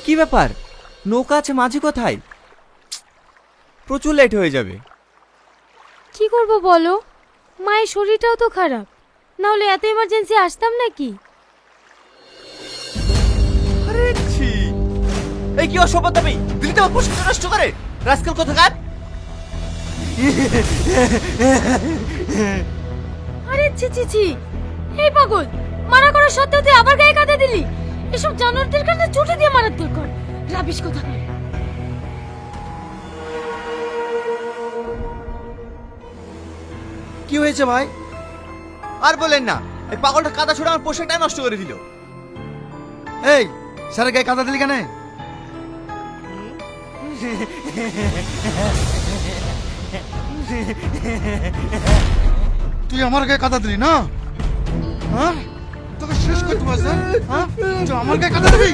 কি ব্যাপার, নৌকা আছে, মাঝি কোথায়? প্রচুর লেট হয়ে যাবে। কি করব বলো, মায়ের শরীরটাও তো খারাপ, না হলে এত ইমার্জেন্সি আসতাম নাকি? আরে ছি, এই কি অসভ্যতা! তুমি দিল্লি তো পোশাক নষ্ট করে রাস্কেল কোথাকার! আরে ছি ছি ছি, এই পাগল, মানা করার সত্ত্বেও তুই আবার গায়ে কাঁদা দিলি। এসব জানোয়ারদের কাছে ছুটি দিয়ে মারার দরকার। রাবিশ কোথাকার। কি হয়েছে ভাই? আর বলেন না, এই পাগলটা কাদা ছুড়ে আমার পোশাকটাই নষ্ট করে দিল। এই স্যারের গায়ে কাদা দিলি কেন? তুই আমার গায়ে কাদা দিলি না? হ্যাঁ, তোকে শেষ করতে পারছ? হ্যাঁ, তুই আমার গায়ে কাদা দিবি?